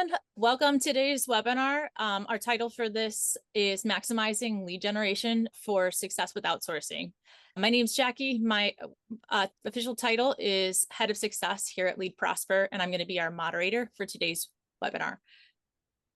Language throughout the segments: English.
everyone. Welcome to today's webinar. Our title for this is Maximizing Lead Generation for Success with Outsourcing. My name is Jackie. My official title is Head of Success here at Lead Prosper, and I'm going to be our moderator for today's webinar.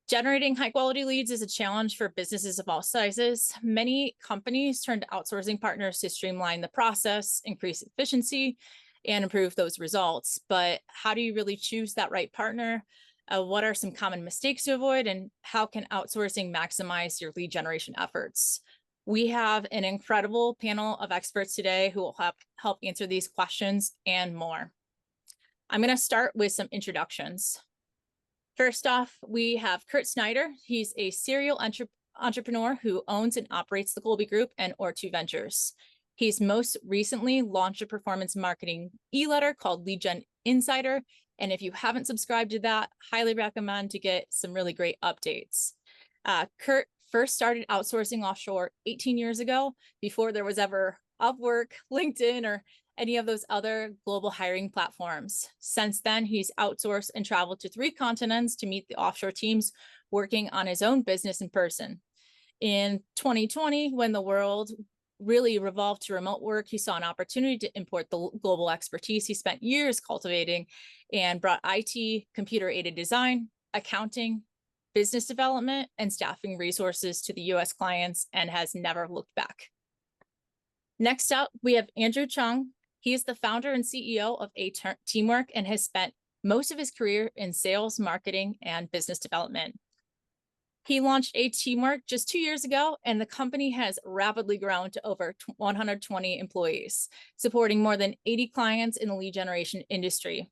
Generating high-quality leads is a challenge for businesses of all sizes. Many companies turn to outsourcing partners to streamline the process, increase efficiency, and improve those results. But how do you really choose that right partner? What are some common mistakes to avoid? And how can outsourcing maximize your lead generation efforts? We have an incredible panel of experts today who will help answer these questions and more. I'm going to start with some introductions. First off, we have Snyder. He's a serial entrepreneur who owns and operates the Colby Group and Ortu Ventures. He's most recently launched a performance marketing e-letter called Lead Gen Insider. And if you haven't subscribed to that, highly recommend to get some really great updates. Kurt first started outsourcing offshore 18 years ago, before there was ever Upwork, LinkedIn, or any of those other global hiring platforms. Since then, he's outsourced and traveled to 3 continents to meet the offshore teams working on his own business in person. In 2020, when the world really revolved to remote work, he saw an opportunity to import the global expertise he spent years cultivating and brought IT, computer-aided design, accounting, business development, and staffing resources to the US clients and has never looked back. Next up, we have Andrew Chung. He is the founder and CEO of Teamwork and has spent most of his career in sales, marketing, and business development. He launched Teamwork just 2 years ago, and the company has rapidly grown to over 120 employees, supporting more than 80 clients in the lead generation industry.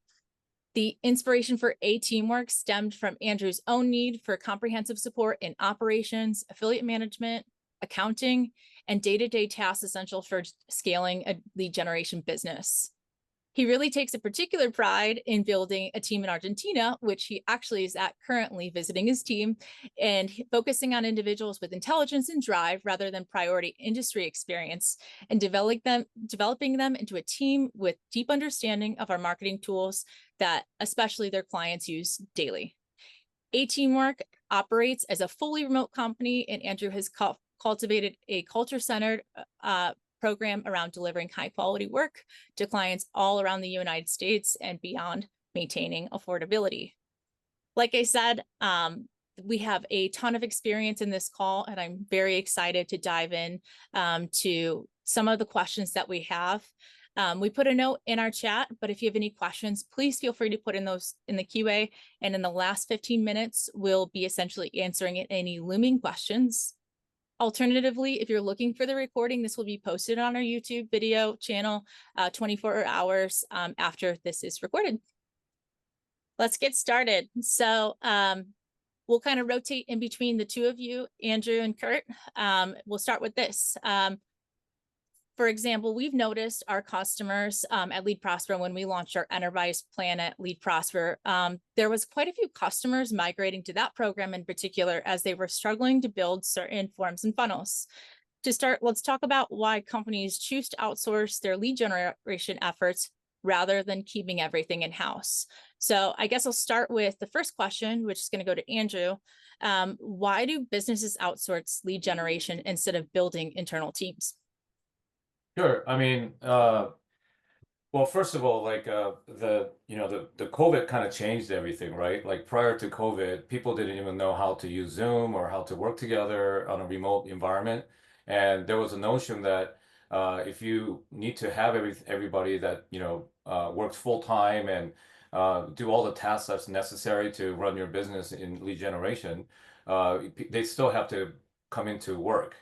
The inspiration for Teamwork stemmed from Andrew's own need for comprehensive support in operations, affiliate management, accounting, and day-to-day tasks essential for scaling a lead generation business. He really takes a particular pride in building a team in Argentina, which he actually is currently visiting his team, and focusing on individuals with intelligence and drive rather than priority industry experience, and developing them into a team with deep understanding of our marketing tools that especially their clients use daily. Teamwork operates as a fully remote company, and Andrew has cultivated a culture-centered program around delivering high quality work to clients all around the United States and beyond, maintaining affordability. Like I said, we have a ton of experience in this call, and I'm very excited to dive in to some of the questions that we have. We put a note in our chat, but if you have any questions, please feel free to put in those in the QA. And in the last 15 minutes, we'll be essentially answering any looming questions. Alternatively, if you're looking for the recording, this will be posted on our YouTube video channel 24 hours after this is recorded. Let's get started. So we'll kind of rotate in between the two of you, Andrew and Kurt. We'll start with this. For example, we've noticed our customers at Lead Prosper, when we launched our enterprise plan at Lead Prosper, there was quite a few customers migrating to that program in particular as they were struggling to build certain forms and funnels. To start, let's talk about why companies choose to outsource their lead generation efforts rather than keeping everything in-house. So I guess I'll start with the first question, which is going to go to Andrew. Why do businesses outsource lead generation instead of building internal teams? Sure. I mean, well, first of all, like the COVID kind of changed everything, right? Like prior to COVID, people didn't even know how to use Zoom or how to work together on a remote environment, and there was a notion that if you need to have everybody that works full time and do all the tasks that's necessary to run your business in lead generation, they still have to come into work.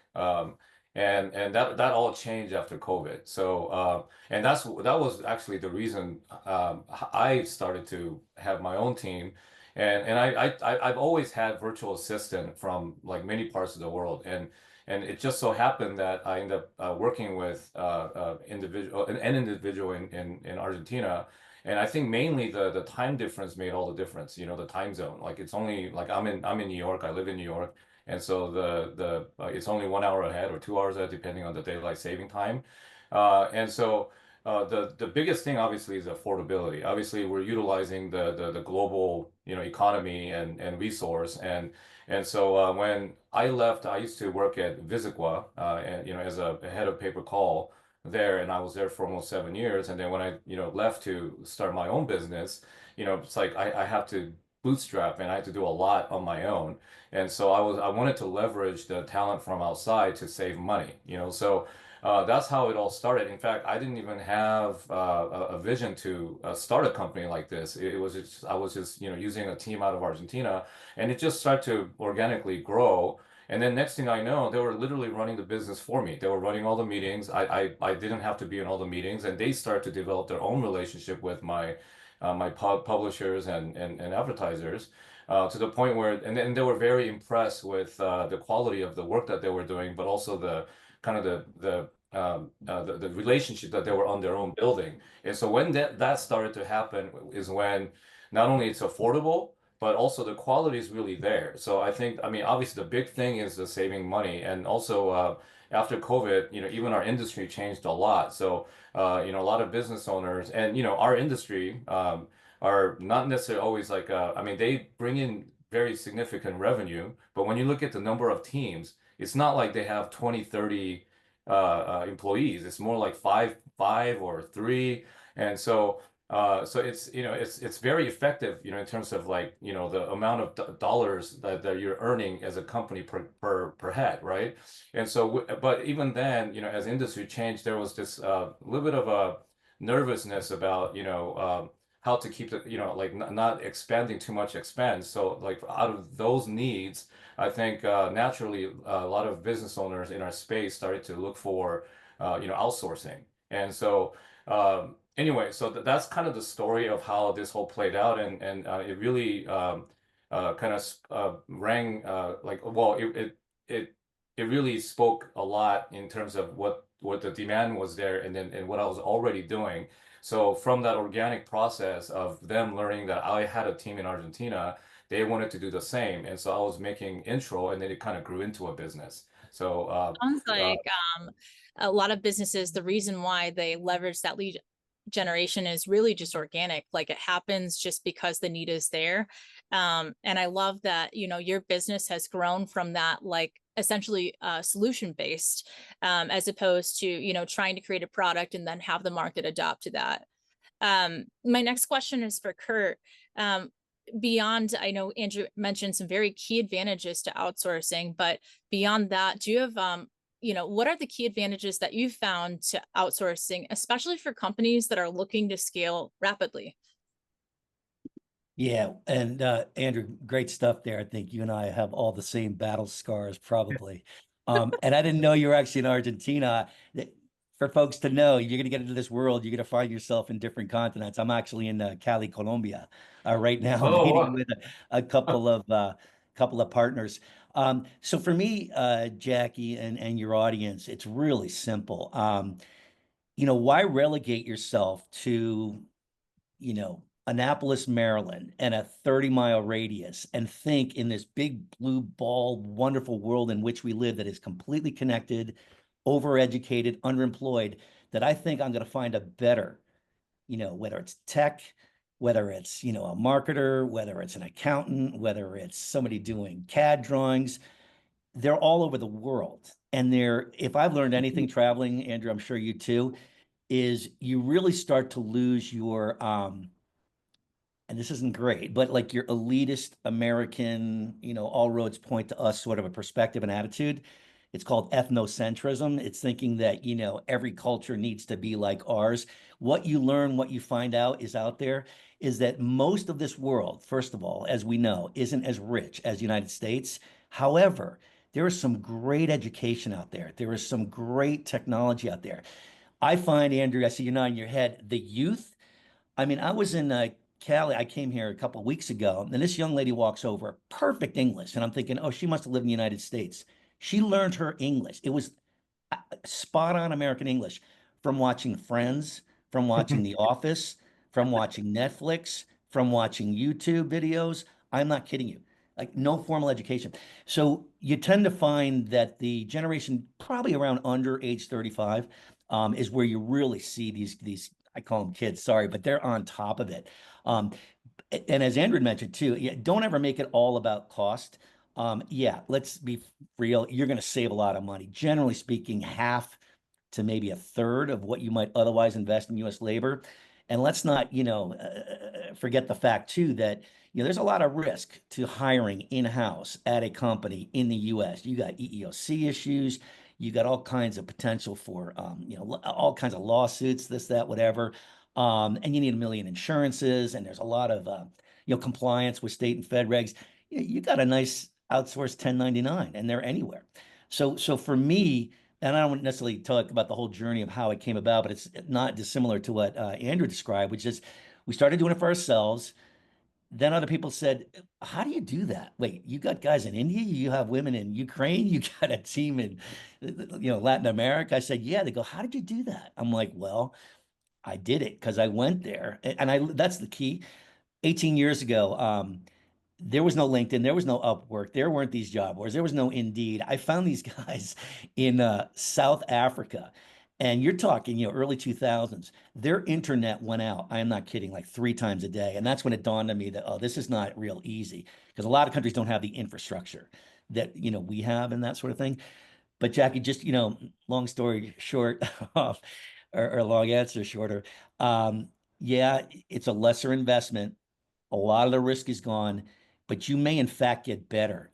And that all changed after COVID. So and that was actually the reason I started to have my own team, and I've always had virtual assistant from like many parts of the world, and it just so happened that I ended up working with an individual in Argentina. And I think mainly the time difference made all the difference. The time zone. Like it's only like I'm in New York. I live in New York. And so it's only 1 hour ahead or 2 hours ahead, depending on the daylight saving time. And so the biggest thing obviously is affordability. Obviously, we're utilizing the global, economy and resource. And so when I left, I used to work at Visicua, and as a head of pay-per-call there, and I was there for almost 7 years. And then when I left to start my own business, it's like I have to bootstrap and I had to do a lot on my own. And so I wanted to leverage the talent from outside to save money. So. That's how it all started. In fact, I didn't even have a vision to start a company like this. It was just, I was just, using a team out of Argentina, and it just started to organically grow. And then next thing I know, they were literally running the business for me. They were running all the meetings. I didn't have to be in all the meetings, and they started to develop their own relationship with my publishers and advertisers. To the point where, and then they were very impressed with the quality of the work that they were doing, but also the kind of the relationship that they were on their own building. And so when that started to happen is when not only it's affordable, but also the quality is really there. So I think, I mean, obviously the big thing is the saving money, and also after COVID, even our industry changed a lot. So a lot of business owners and our industry are not necessarily always like I mean, they bring in very significant revenue, but when you look at the number of teams, it's not like they have 20, 30 employees. It's more like five or three. And so so it's very effective, in terms of like, the amount of dollars that you're earning as a company per head, right? And so, but even then, as industry changed, there was this little bit of a nervousness about, how to keep the, like not expanding too much expense. So like out of those needs, I think naturally a lot of business owners in our space started to look for outsourcing. And so anyway, so that's kind of the story of how this whole played out, and it really kind of rang like, well, it really spoke a lot in terms of what the demand was there, and what I was already doing. So from that organic process of them learning that I had a team in Argentina, they wanted to do the same. And so I was making intro, and then it kind of grew into a business. So Sounds like a lot of businesses, the reason why they leverage that lead generation is really just organic. Like it happens just because the need is there. And I love that, your business has grown from that, like essentially solution based, as opposed to, trying to create a product and then have the market adopt to that. My next question is for Kurt. Beyond, I know Andrew mentioned some very key advantages to outsourcing, but beyond that, do you have, what are the key advantages that you've found to outsourcing, especially for companies that are looking to scale rapidly? Yeah, and Andrew, great stuff there. I think you and I have all the same battle scars, probably. And I didn't know you were actually in Argentina. For folks to know, you're going to get into this world, you're going to find yourself in different continents. I'm actually in Cali, Colombia, right now, Oh, meeting wow. with a couple of partners. So for me, Jackie and your audience, it's really simple. Why relegate yourself to Annapolis, Maryland, and a 30-mile radius, and think in this big blue ball, wonderful world in which we live that is completely connected, overeducated, underemployed, that I think I'm going to find a better, whether it's tech, whether it's, a marketer, whether it's an accountant, whether it's somebody doing CAD drawings, they're all over the world. And if I've learned anything traveling, Andrew, I'm sure you too, is you really start to lose your, and this isn't great, but like your elitist American, all roads point to us sort of a perspective and attitude. It's called ethnocentrism. It's thinking that, every culture needs to be like ours. What you learn, what you find out is out there is that most of this world, first of all, as we know, isn't as rich as the United States. However, there is some great education out there. There is some great technology out there. I find, Andrew, I see you're nodding your head, the youth. I mean, I was in Cali. I came here a couple of weeks ago, and this young lady walks over, perfect English. And I'm thinking, oh, she must have lived in the United States. She learned her English. It was spot on American English from watching Friends, from watching The Office, from watching Netflix, from watching YouTube videos. I'm not kidding you. Like no formal education. So you tend to find that the generation probably around under age 35 is where you really see these, I call them kids, sorry, but they're on top of it. And as Andrew mentioned too, yeah, don't ever make it all about cost. Yeah, let's be real. You're going to save a lot of money. Generally speaking, half to maybe a third of what you might otherwise invest in U.S. labor. And let's not, forget the fact too that, there's a lot of risk to hiring in-house at a company in the U.S. You got EEOC issues. You got all kinds of potential for, all kinds of lawsuits, this, that, whatever. And you need a million insurances, and there's a lot of, compliance with state and Fed regs. You got a nice outsourced 1099, and they're anywhere. So for me, and I don't necessarily talk about the whole journey of how it came about, but it's not dissimilar to what Andrew described, which is we started doing it for ourselves. Then other people said, how do you do that? Wait, you got guys in India, you have women in Ukraine, you got a team in, Latin America. I said, yeah. They go, how did you do that? I'm like, well, I did it because I went there. And that's the key. 18 years ago, there was no LinkedIn, there was no Upwork, there weren't these job boards, there was no Indeed. I found these guys in South Africa, and you're talking, early 2000s. Their internet went out. I am not kidding, like 3 times a day. And that's when it dawned on me that, oh, this is not real easy, because a lot of countries don't have the infrastructure that, we have and that sort of thing. But Jackie, just, long story short, or long answer shorter. Yeah, it's a lesser investment. A lot of the risk is gone, but you may in fact get better.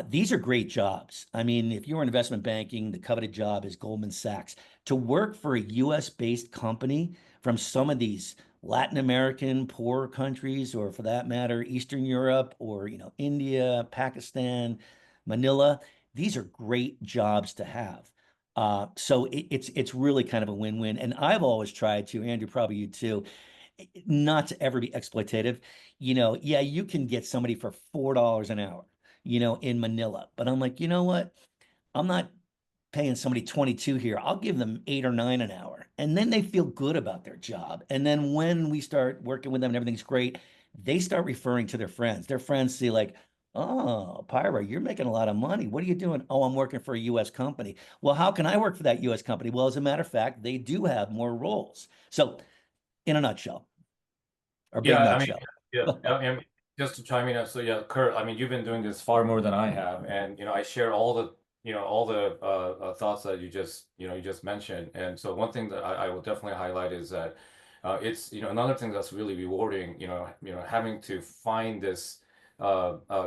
These are great jobs. I mean, if you're in investment banking, the coveted job is Goldman Sachs. To work for a US based company from some of these Latin American poor countries, or for that matter, Eastern Europe, or, India, Pakistan, Manila, these are great jobs to have. So it's really kind of a win-win. And I've always tried to, Andrew, probably you too, not to ever be exploitative. Yeah, you can get somebody for $4 an hour, in Manila. But I'm like, you know what? I'm not paying somebody 22 here. I'll give them 8 or 9 an hour. And then they feel good about their job. And then when we start working with them and everything's great, they start referring to their friends. Their friends see like, oh, Pyra, you're making a lot of money. What are you doing? Oh, I'm working for a US company. Well, how can I work for that US company? Well, as a matter of fact, they do have more roles. So in a nutshell, or big Yeah, I mean, nutshell. yeah, I mean, just to chime in, so yeah, Kurt, I mean, you've been doing this far more than I have, and I share all the thoughts that you just mentioned. And so one thing that I will definitely highlight is that it's another thing that's really rewarding, having to find this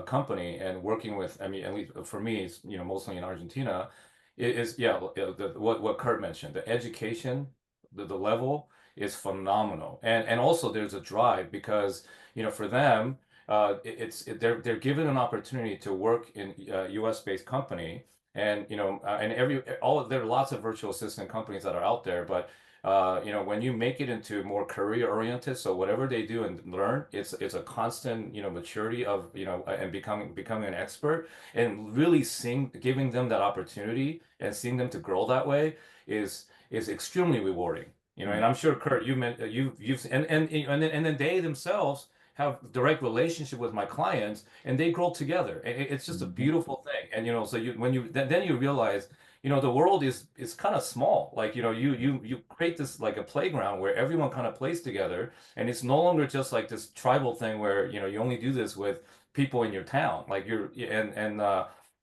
company and working with, I mean, at least for me, it's mostly in Argentina, it is, yeah, what Kurt mentioned, the education, the level is phenomenal. And also there's a drive because, for them, they're given an opportunity to work in a US based company. And, there are lots of virtual assistant companies that are out there, but when you make it into more career oriented, so whatever they do and learn, it's a constant, maturity of, and becoming an expert, and really giving them that opportunity and seeing them to grow that way is extremely rewarding. And I'm sure Kurt, you've and then they themselves have direct relationship with my clients, and they grow together. It's just a beautiful thing. And so then you realize, the world is kind of small. Like, you create this like a playground where everyone kind of plays together, and it's no longer just like this tribal thing where you only do this with people in your town. Like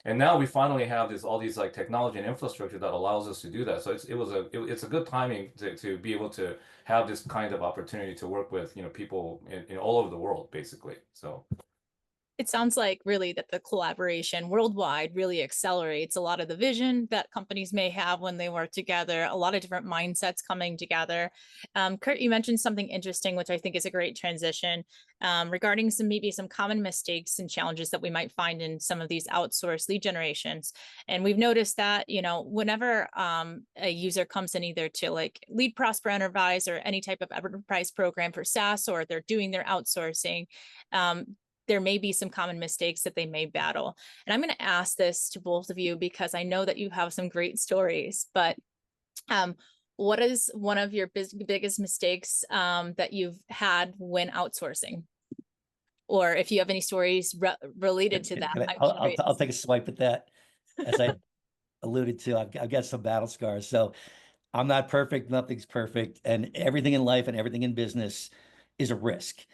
and now we finally have all these like technology and infrastructure that allows us to do that. So it's a good timing to be able to have this kind of opportunity to work with people in all over the world, basically. So It sounds like really that the collaboration worldwide really accelerates a lot of the vision that companies may have when they work together, a lot of different mindsets coming together. Kurt, you mentioned something interesting, which I think is a great transition, regarding maybe some common mistakes and challenges that we might find in some of these outsourced lead generations. And we've noticed that, whenever a user comes in either to like Lead Prosper Enterprise or any type of enterprise program for SaaS, or they're doing their outsourcing, there may be some common mistakes that they may battle. And I'm going to ask this to both of you because I know that you have some great stories, but what is one of your biggest mistakes that you've had when outsourcing? Or if you have any stories related to that. I'll take a swipe at that. As I alluded to, I've got some battle scars. So I'm not perfect. Nothing's perfect. And everything in life and everything in business is a risk.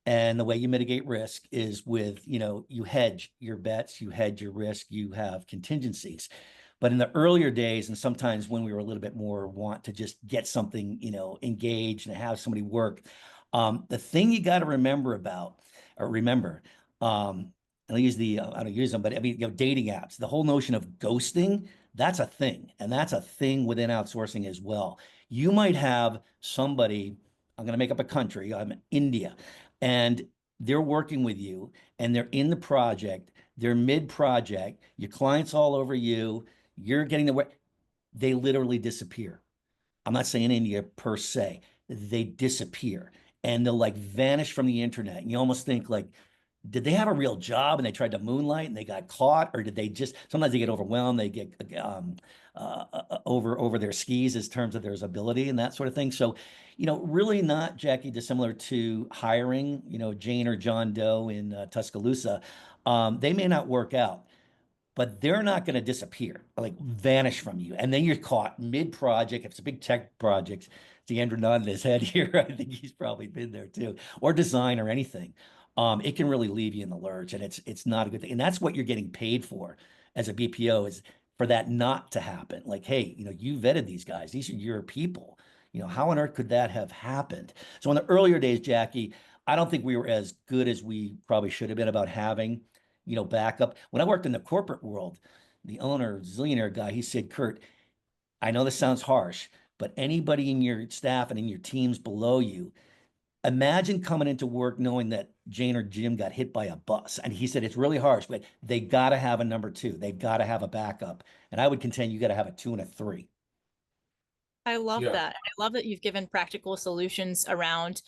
And the way you mitigate risk is with, you hedge your bets, you hedge your risk, you have contingencies. But in the earlier days, and sometimes when we were a little bit more want to just get something, engaged and have somebody work, the thing you got to remember, I don't use them, but I mean, dating apps, the whole notion of ghosting, that's a thing. And that's a thing within outsourcing as well. You might have somebody, I'm going to make up a country, I'm India, and they're working with you and they're in the project, they're mid-project, your client's all over you, you're getting the way, they literally disappear. I'm not saying India per se, they disappear and they'll like vanish from the internet. And you almost think like, did they have a real job and they tried to moonlight and they got caught, or did they just, sometimes they get overwhelmed, they get over their skis in terms of their ability and that sort of thing. So, really not, Jackie, dissimilar to hiring, Jane or John Doe in Tuscaloosa. They may not work out, but they're not going to disappear, like vanish from you. And then you're caught mid-project. If it's a big tech project, see Andrew nodding his head here. I think he's probably been there too, or design or anything. It can really leave you in the lurch, and it's not a good thing. And that's what you're getting paid for as a BPO, is for that not to happen. Like, hey, you vetted these guys. These are your people. How on earth could that have happened? So in the earlier days, Jackie, I don't think we were as good as we probably should have been about having, backup. When I worked in the corporate world, the owner, zillionaire guy, he said, Kurt, I know this sounds harsh, but anybody in your staff and in your teams below you, imagine coming into work knowing that Jane or Jim got hit by a bus. And he said, it's really harsh, but they got to have a number two. They've got to have a backup. And I would contend you got to have a 2 and a 3. I love Yeah. that. I love that you've given practical solutions around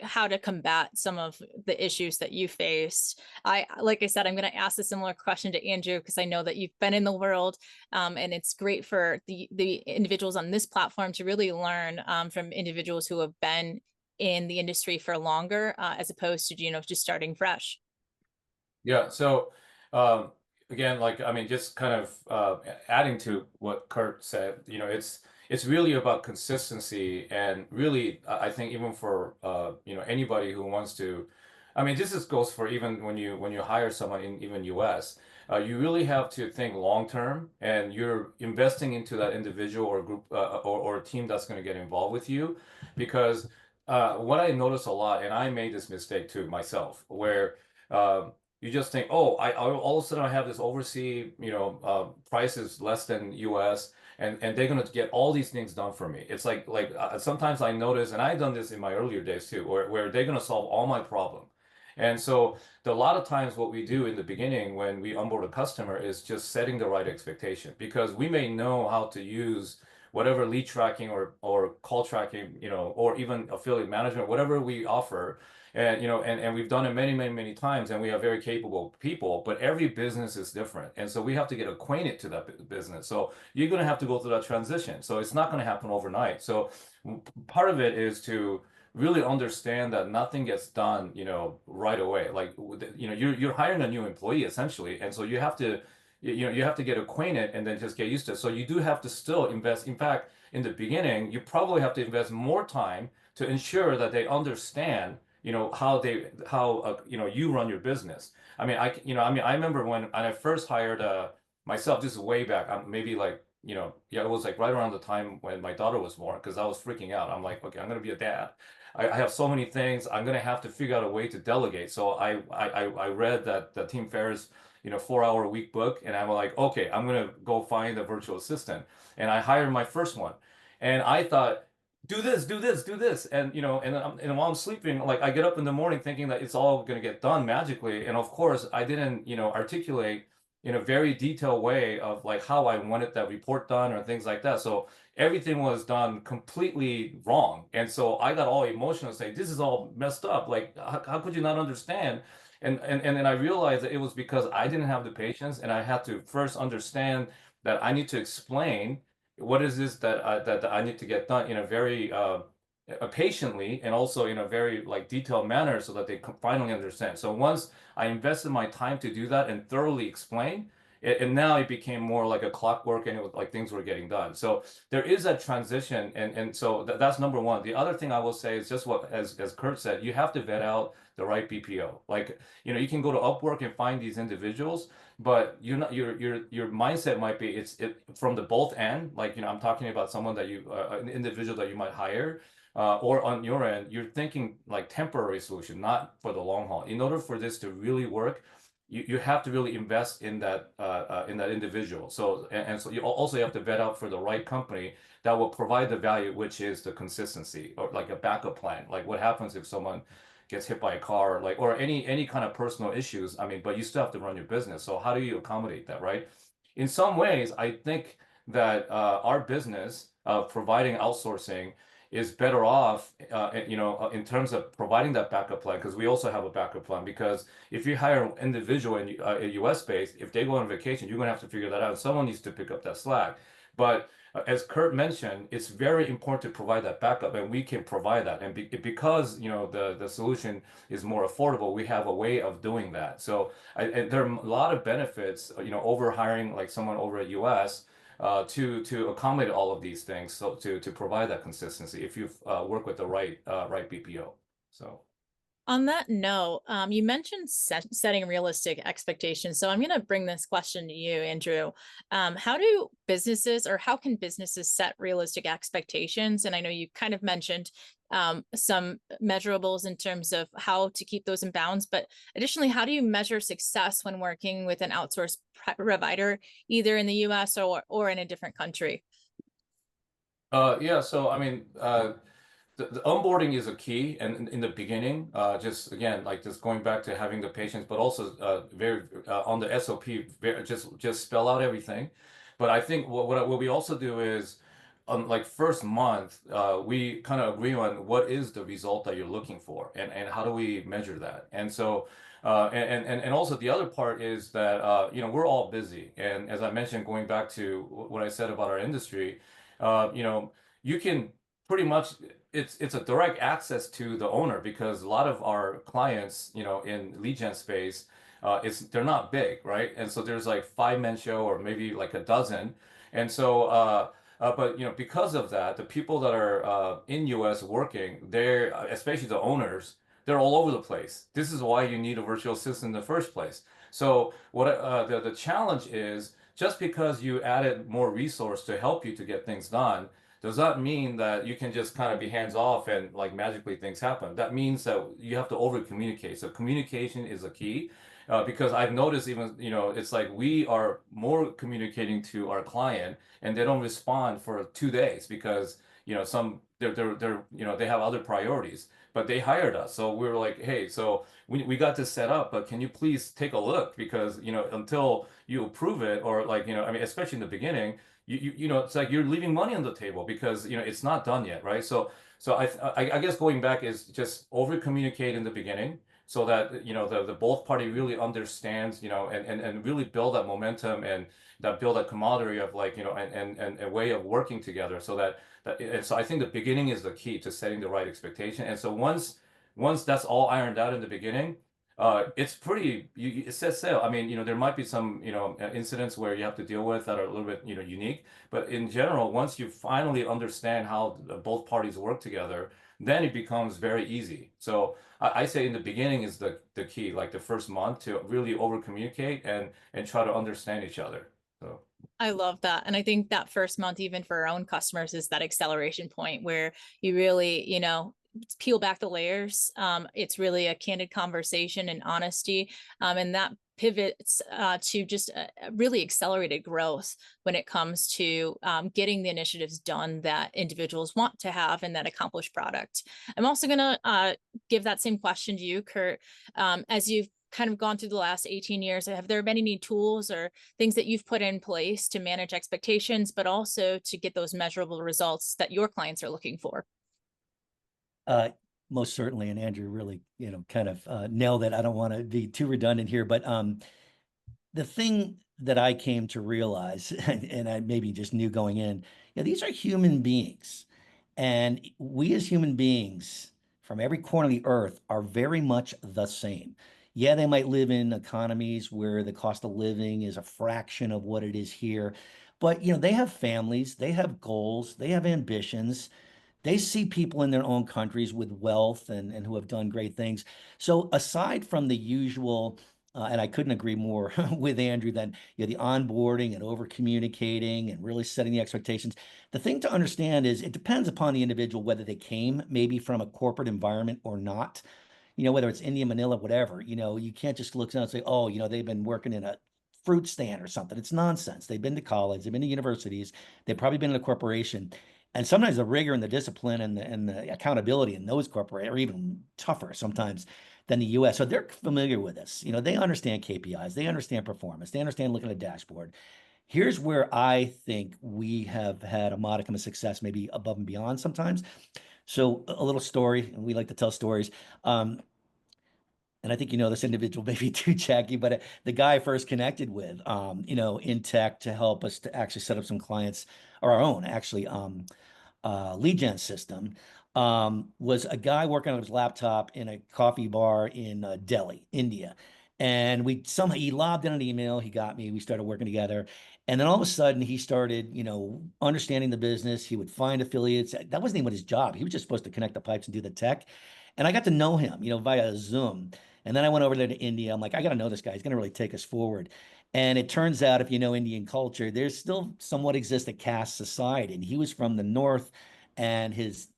how to combat some of the issues that you faced. Like I said, I'm going to ask a similar question to Andrew, because I know that you've been in the world, and it's great for the individuals on this platform to really learn from individuals who have been in the industry for longer, as opposed to, just starting fresh. Yeah. So, again, like, I mean, just kind of adding to what Kurt said, it's really about consistency, and really, I think even for anybody who wants to, I mean, this goes for even when you hire someone in even US, you really have to think long term, and you're investing into that individual or group or team that's going to get involved with you, because what I notice a lot, and I made this mistake too myself, where you just think, oh, I all of a sudden I have this overseas, prices less than US, and they're gonna get all these things done for me. It's like sometimes I notice, and I've done this in my earlier days too, where they're gonna solve all my problem. And so a lot of times what we do in the beginning when we onboard a customer is just setting the right expectation, because we may know how to use whatever lead tracking or call tracking, or even affiliate management, whatever we offer. And and we've done it many, many, many times, and we have very capable people, but every business is different. And so we have to get acquainted to that business. So you're going to have to go through that transition. So it's not going to happen overnight. So part of it is to really understand that nothing gets done, right away. Like, you're hiring a new employee essentially. And so you have to, you have to get acquainted and then just get used to it. So you do have to still invest. In fact, in the beginning, you probably have to invest more time to ensure that they understand how you run your business. I mean, I remember when I first hired myself, this is way back, maybe like, yeah, it was like right around the time when my daughter was born, because I was freaking out. I'm like, okay, I'm gonna be a dad. I have so many things. I'm gonna have to figure out a way to delegate. So I read that the Tim Ferriss 4-hour week book, and I'm like, okay, I'm gonna go find a virtual assistant, and I hired my first one, and I thought, do this, do this, do this. And, and while I'm sleeping, like I get up in the morning thinking that it's all going to get done magically. And of course, I didn't, articulate in a very detailed way of like how I wanted that report done or things like that. So everything was done completely wrong. And so I got all emotional saying, this is all messed up. Like, how could you not understand? And then I realized that it was because I didn't have the patience, and I had to first understand that I need to explain what is this that I need to get done in a very patiently, and also in a very like detailed manner, so that they finally understand. So once I invested my time to do that and thoroughly explain, And now it became more like a clockwork, and it was like things were getting done. So there is a transition, and so that's number one. The other thing I will say is just what, as Kurt said, you have to vet out the right BPO. Like, you can go to Upwork and find these individuals, but you're not, your mindset might be it from the both end. Like, I'm talking about someone that an individual that you might hire. Or on your end, you're thinking like temporary solution, not for the long haul. In order for this to really work, you have to really invest in that individual. So and so you also have to vet out for the right company that will provide the value, which is the consistency, or like a backup plan. Like, what happens if someone gets hit by a car, like, or any kind of personal issues. I mean, but you still have to run your business. So how do you accommodate that, right? In some ways, I think that our business of providing outsourcing is better off, in terms of providing that backup plan, because we also have a backup plan. Because if you hire an individual in US based, if they go on vacation, you're gonna have to figure that out. Someone needs to pick up that slack. But as Kurt mentioned, it's very important to provide that backup, and we can provide that. And because the solution is more affordable, we have a way of doing that. So and there are a lot of benefits, over hiring like someone over at US. To accommodate all of these things, so to provide that consistency if you work with the right BPO. So On that note, you mentioned setting realistic expectations. So I'm going to bring this question to you, Andrew. How do businesses, or how can businesses set realistic expectations? And I know you kind of mentioned some measurables in terms of how to keep those in bounds, but additionally, how do you measure success when working with an outsourced provider, either in the US or in a different country? yeah, so I mean, the onboarding is a key, and in the beginning, just again, like just going back to having the patience, but also very on the SOP, just spell out everything. But I think what we also do is, like first month, we kind of agree on what is the result that you're looking for, and how do we measure that. And so and also the other part is that we're all busy, and as I mentioned, going back to what I said about our industry, you can pretty much, it's a direct access to the owner, because a lot of our clients, in lead gen space, they're not big, right? And so there's like 5-man show, or maybe like a dozen. And so but because of that, the people that are in US working, they're especially the owners, they're all over the place. This is why you need a virtual assistant in the first place. So what the challenge is, just because you added more resource to help you to get things done, does that mean that you can just kind of be hands off and like magically things happen? That means that you have to over communicate. So communication is a key, because I've noticed, even, it's like we are more communicating to our client, and they don't respond for 2 days because, they have other priorities, but they hired us. So we were like, hey, so we got this set up, but can you please take a look? Because, until you approve it, or like, I mean, especially in the beginning, it's like you're leaving money on the table, because it's not done yet, right? So I guess going back is just over communicate in the beginning, so that the both party really understands, and really build that momentum, and that build that camaraderie of, like, and a way of working together, so and so I think the beginning is the key to setting the right expectation. And so once that's all ironed out in the beginning, it's pretty, it sets sail. I mean, there might be some, incidents where you have to deal with that are a little bit, unique. But in general, once you finally understand how both parties work together, then it becomes very easy. So I say in the beginning is the key, like the first month, to really over communicate and try to understand each other. So. I love that. And I think that first month, even for our own customers, is that acceleration point where you really, peel back the layers. It's really a candid conversation and honesty. And that pivots to just a really accelerated growth when it comes to getting the initiatives done that individuals want to have in that accomplished product. I'm also going to give that same question to you, Kurt. As you've kind of gone through the last 18 years, have there been any tools or things that you've put in place to manage expectations, but also to get those measurable results that your clients are looking for? Most certainly, and Andrew really, kind of nailed it. I don't want to be too redundant here, but the thing that I came to realize, and I maybe just knew going in, these are human beings, and we as human beings from every corner of the earth are very much the same. Yeah, they might live in economies where the cost of living is a fraction of what it is here. But, they have families, they have goals, they have ambitions. They see people in their own countries with wealth and who have done great things. So aside from the usual, and I couldn't agree more with Andrew, that the onboarding and over communicating and really setting the expectations. The thing to understand is it depends upon the individual whether they came maybe from a corporate environment or not. Whether it's India, Manila, whatever. You can't just look down and say, oh, they've been working in a fruit stand or something. It's nonsense. They've been to college, they've been to universities, they've probably been in a corporation. And sometimes the rigor and the discipline and the accountability in those corporations are even tougher sometimes than the US. So they're familiar with this. They understand KPIs, they understand performance, they understand looking at a dashboard. Here's where I think we have had a modicum of success, maybe above and beyond sometimes. So a little story, and we like to tell stories. And I think this individual maybe too, Jackie, but the guy I first connected with, in tech to help us to actually set up some clients, or our own actually, lead gen system, was a guy working on his laptop in a coffee bar in Delhi, India. And he lobbed in an email, he got me, we started working together. And then all of a sudden he started, understanding the business. He would find affiliates. That wasn't even his job. He was just supposed to connect the pipes and do the tech. And I got to know him, via Zoom. And then I went over there to India. I'm like, I got to know this guy. He's going to really take us forward. And it turns out, if you know Indian culture, there's still somewhat exists a caste society. And he was from the north, and his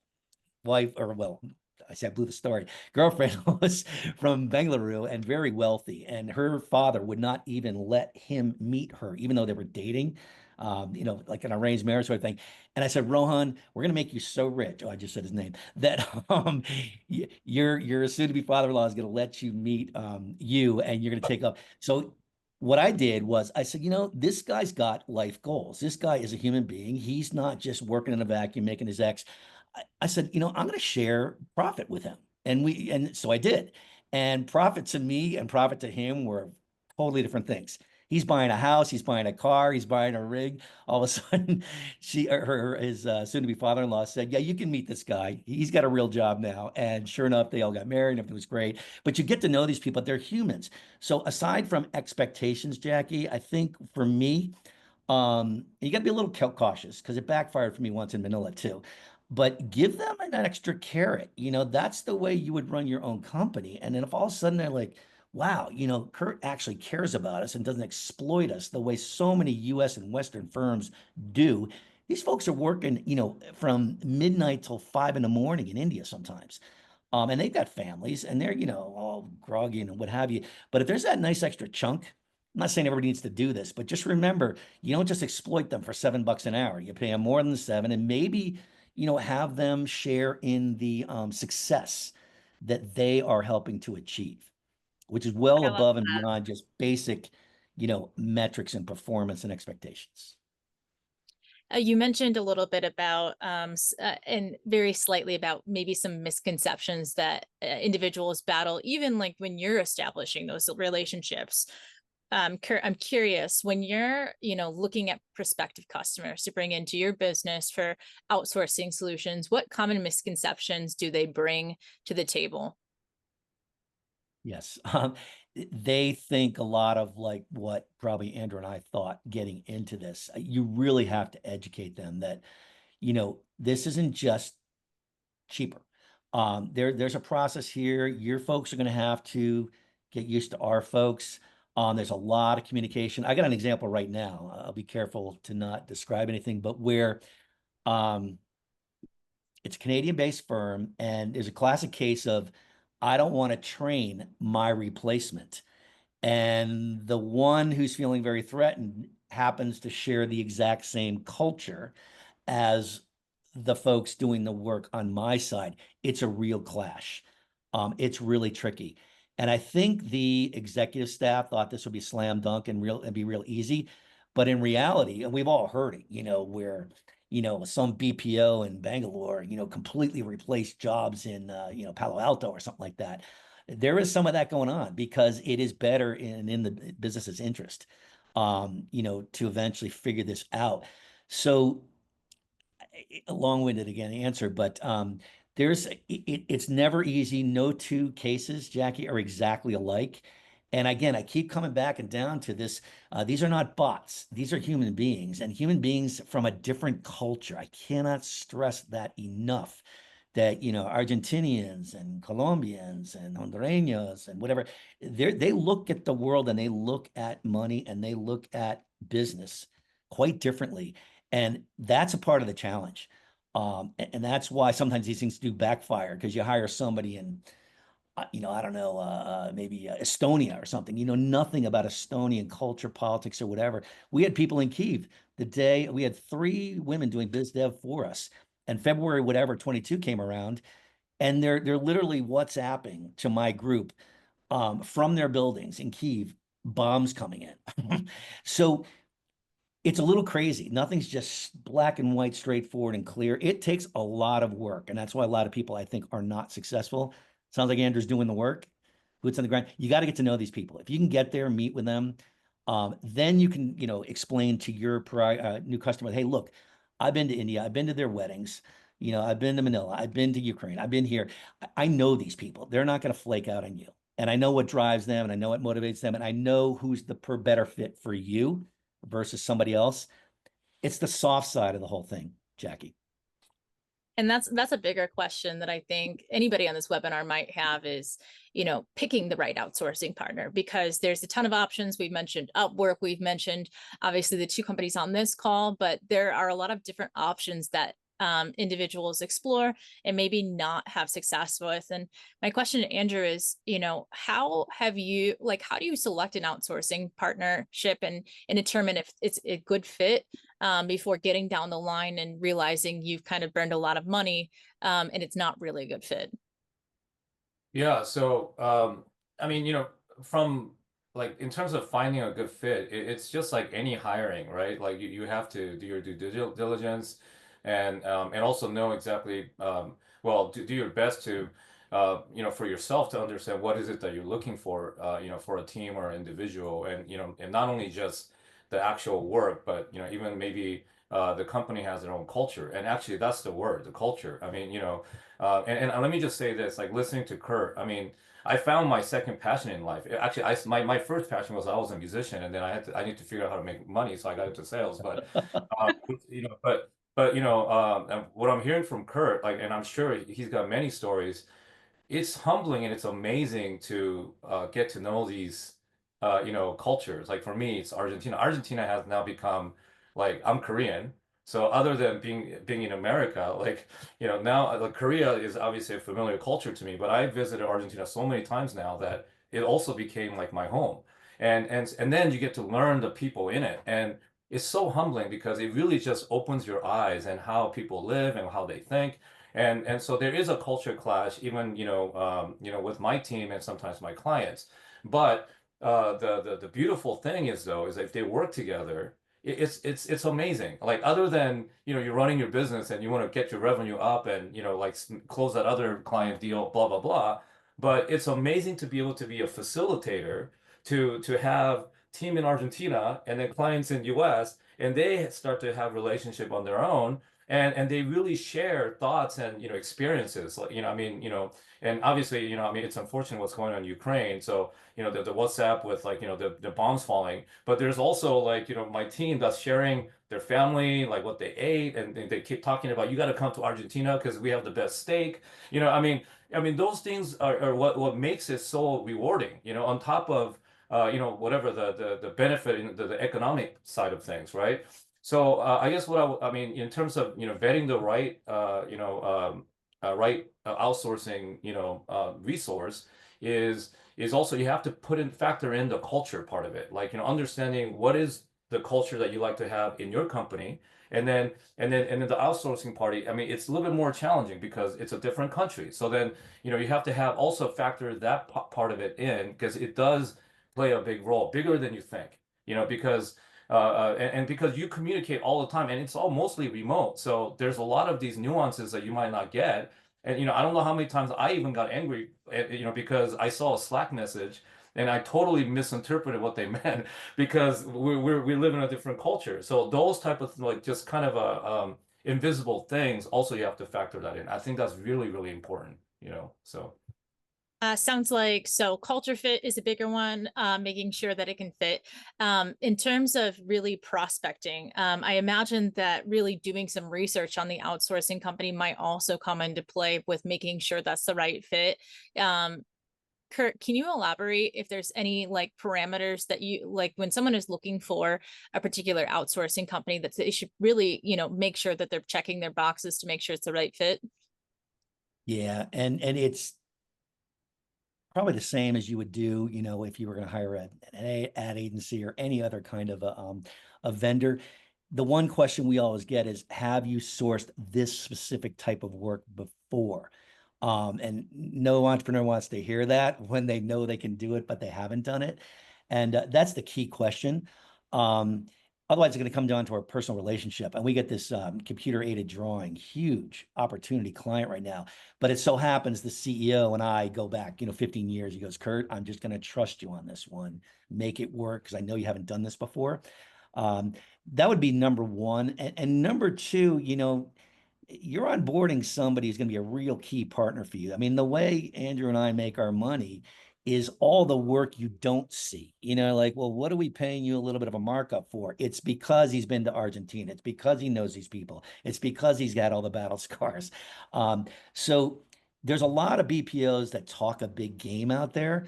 wife, or well, I say I blew the story. Girlfriend was from Bengaluru and very wealthy, and her father would not even let him meet her, even though they were dating. Like an arranged marriage sort of thing. And I said, Rohan, we're gonna make you so rich. Oh, I just said his name. That your soon-to-be father-in-law is gonna let you meet you, and you're gonna take up. So what I did was I said, this guy's got life goals. This guy is a human being. He's not just working in a vacuum, making his X. I said, I'm going to share profit with him. And so I did. And profit to me and profit to him were totally different things. He's buying a house, he's buying a car, he's buying a rig. All of a sudden, his soon-to-be father-in-law said, "Yeah, you can meet this guy. He's got a real job now." And sure enough, they all got married, and everything was great. But you get to know these people; they're humans. So aside from expectations, Jackie, I think for me, you got to be a little cautious because it backfired for me once in Manila too. But give them an extra carrot. That's the way you would run your own company. And then if all of a sudden they're like, wow, Kurt actually cares about us and doesn't exploit us the way so many US and Western firms do. These folks are working, from midnight till 5 in the morning in India sometimes. And they've got families and they're, all groggy and what have you. But if there's that nice extra chunk, I'm not saying everybody needs to do this, but just remember, you don't just exploit them for $7 an hour. You pay them more than 7, and maybe, have them share in the success that they are helping to achieve, which is well I love above and that. beyond just basic, metrics and performance and expectations. You mentioned a little bit about, and very slightly about maybe some misconceptions that individuals battle, even like when you're establishing those relationships. I'm curious, when you're, looking at prospective customers to bring into your business for outsourcing solutions, what common misconceptions do they bring to the table? Yes. They think a lot of like what probably Andrew and I thought getting into this. You really have to educate them that, this isn't just cheaper. There's a process here. Your folks are going to have to get used to our folks. There's a lot of communication. I got an example right now. I'll be careful to not describe anything, but where um, it's a Canadian-based firm, and there's a classic case of I don't want to train my replacement. And the one who's feeling very threatened happens to share the exact same culture as the folks doing the work on my side. It's a real clash. It's really tricky. And I think the executive staff thought this would be slam dunk and be real easy. But in reality, and we've all heard it, where, some BPO in Bangalore, completely replaced jobs in, Palo Alto or something like that. There is some of that going on because it is better in the business's interest, to eventually figure this out. So a long-winded again answer, but it's never easy. No two cases, Jackie, are exactly alike. And again, I keep coming back and down to this. These are not bots. These are human beings, and human beings from a different culture. I cannot stress that enough. That, Argentinians and Colombians and Hondureños and whatever, they look at the world and they look at money and they look at business quite differently. And that's a part of the challenge. And that's why sometimes these things do backfire, because you hire somebody in, I don't know, maybe Estonia or something, nothing about Estonian culture, politics, or whatever. We had people in Kyiv the day we had 3 women doing biz dev for us, and February, whatever, 22 came around, and they're literally WhatsApping to my group from their buildings in Kyiv, bombs coming in. So it's a little crazy. Nothing's just black and white, straightforward and clear. It takes a lot of work. And that's why a lot of people, I think, are not successful. Sounds like Andrew's doing the work, boots on the ground. You got to get to know these people. If you can get there, meet with them, then you can, explain to your new customer, hey, look, I've been to India. I've been to their weddings. I've been to Manila. I've been to Ukraine. I've been here. I know these people. They're not going to flake out on you. And I know what drives them, and I know what motivates them, and I know who's the better fit for you versus somebody else. It's the soft side of the whole thing, Jackie. And that's a bigger question that I think anybody on this webinar might have is, picking the right outsourcing partner, because there's a ton of options. We've mentioned Upwork, we've mentioned obviously the 2 companies on this call, but there are a lot of different options that individuals explore and maybe not have success with. And my question to Andrew is, how do you select an outsourcing partnership and determine if it's a good fit before getting down the line and realizing you've kind of burned a lot of money and it's not really a good fit? Yeah. So, I mean, from like in terms of finding a good fit, it's just like any hiring, right? Like you have to do your due diligence and also know exactly, well, do your best to, for yourself to understand what is it that you're looking for, for a team or an individual, and not only just the actual work, but even maybe the company has their own culture, and actually that's the word, the culture. I mean, and let me just say this, like listening to Kurt, I mean, I found my second passion in life. Actually, my first passion was I was a musician, and then I need to figure out how to make money, so I got into sales. But and what I'm hearing from Kurt, like, and I'm sure he's got many stories, it's humbling and it's amazing to get to know these cultures. Like for me, it's Argentina. Argentina has now become like I'm Korean. So other than being in America, like now like Korea is obviously a familiar culture to me, but I visited Argentina so many times now that it also became like my home. And then you get to learn the people in it. And it's so humbling because it really just opens your eyes and how people live and how they think. And so there is a culture clash, even with my team and sometimes my clients. But the beautiful thing is though is if they work together, it's amazing. Like other than you're running your business and you want to get your revenue up and like close that other client deal, blah blah blah. But it's amazing to be able to be a facilitator to have team in Argentina and then clients in US, and they start to have relationship on their own, and they really share thoughts and experiences, like I mean and obviously I mean it's unfortunate what's going on in Ukraine, so the WhatsApp with like the bombs falling, but there's also like my team that's sharing their family, like what they ate, and they keep talking about you got to come to Argentina because we have the best steak. I mean those things are what makes it so rewarding, on top of whatever the benefit in the economic side of things, right? So I guess I mean in terms of vetting the right outsourcing resource is also you have to factor in the culture part of it, like understanding what is the culture that you like to have in your company, and then the outsourcing party. I mean it's a little bit more challenging because it's a different country, so then you have to have also factor that part of it in because it does play a big role, bigger than you think, because and because you communicate all the time and it's all mostly remote. So there's a lot of these nuances that you might not get. And, I don't know how many times I even got angry, because I saw a Slack message and I totally misinterpreted what they meant because we live in a different culture. So those type of like just kind of invisible things, also you have to factor that in. I think that's really, really important, so. Sounds like so culture fit is a bigger one, making sure that it can fit. In terms of really prospecting, I imagine that really doing some research on the outsourcing company might also come into play with making sure that's the right fit. Kurt, can you elaborate if there's any like parameters that you like when someone is looking for a particular outsourcing company that they should really, make sure that they're checking their boxes to make sure it's the right fit? Yeah, and it's probably the same as you would do, if you were going to hire an ad agency or any other kind of a vendor. The one question we always get is, have you sourced this specific type of work before? And no entrepreneur wants to hear that when they know they can do it, but they haven't done it. And that's the key question. Otherwise, it's going to come down to our personal relationship. And we get this computer aided drawing, huge opportunity client right now. But it so happens the CEO and I go back, 15 years. He goes, Kurt, I'm just going to trust you on this one. Make it work because I know you haven't done this before. That would be number one. And number two, you're onboarding somebody who's going to be a real key partner for you. I mean, the way Andrew and I make our money is all the work you don't see. Like, well, what are we paying you a little bit of a markup for? It's because he's been to Argentina. It's because he knows these people. It's because he's got all the battle scars. So there's a lot of BPOs that talk a big game out there,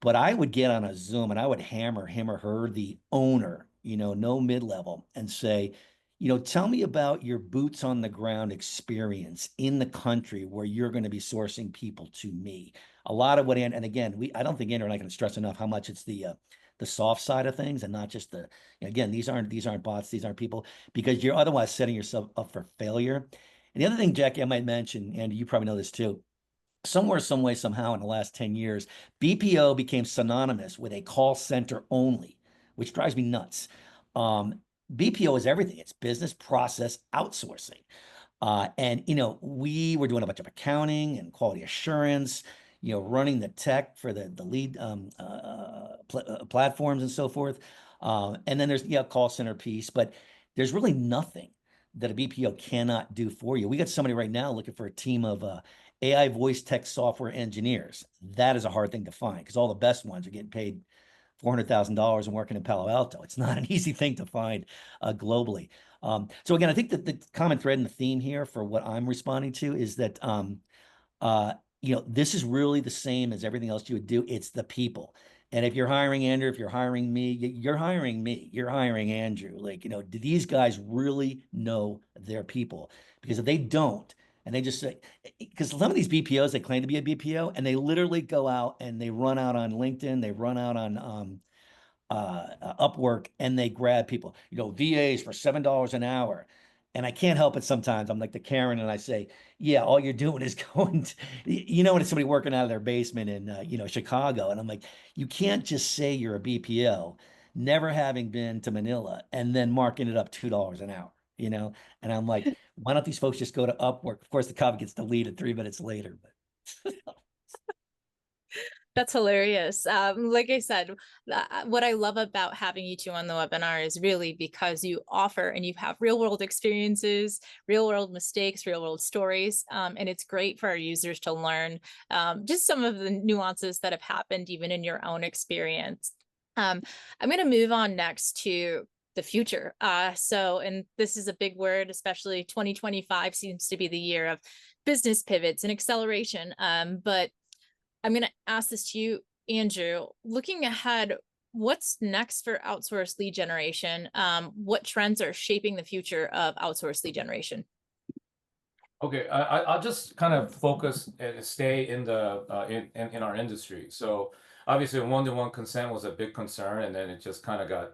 but I would get on a Zoom and I would hammer him or her, the owner, no mid-level, and say, tell me about your boots on the ground experience in the country where you're going to be sourcing people to me. A lot of what, and again, I don't think Andrew and I can stress enough how much it's the soft side of things and not just again, these aren't bots, these aren't people, because you're otherwise setting yourself up for failure. And the other thing, Jackie, I might mention, and you probably know this too, somewhere, some way, somehow in the last 10 years, BPO became synonymous with a call center only, which drives me nuts. BPO is everything. It's business process outsourcing. And, we were doing a bunch of accounting and quality assurance, running the tech for the lead platforms and so forth. And then there's, call center piece, but there's really nothing that a BPO cannot do for you. We got somebody right now looking for a team of AI voice tech software engineers. That is a hard thing to find because all the best ones are getting paid $400,000 and working in Palo Alto. It's not an easy thing to find globally. So again, I think that the common thread and the theme here for what I'm responding to is that, this is really the same as everything else you would do. It's the people. And if you're hiring Andrew, if you're hiring me, you're hiring me, you're hiring Andrew. Like, do these guys really know their people? Because if they don't, and they just say, because some of these BPOs, they claim to be a BPO and they literally go out and they run out on LinkedIn, they run out on Upwork and they grab people, VAs for $7 an hour. And I can't help it sometimes. I'm like the Karen and I say, yeah, all you're doing is going to, when it's somebody working out of their basement in, Chicago. And I'm like, you can't just say you're a BPO, never having been to Manila and then marking it up $2 an hour, And I'm like, why don't these folks just go to Upwork? Of course, the comment gets deleted 3 minutes later, but That's hilarious. Like I said, what I love about having you two on the webinar is really because you offer and you have real world experiences, real world mistakes, real world stories. And it's great for our users to learn just some of the nuances that have happened even in your own experience. I'm going to move on next to the future. And this is a big word, especially 2025 seems to be the year of business pivots and acceleration. But I'm going to ask this to you, Andrew. Looking ahead, what's next for outsourced lead generation? What trends are shaping the future of outsourced lead generation? Okay, I'll just kind of focus and stay in the in our industry. So obviously, one-to-one consent was a big concern, and then it just kind of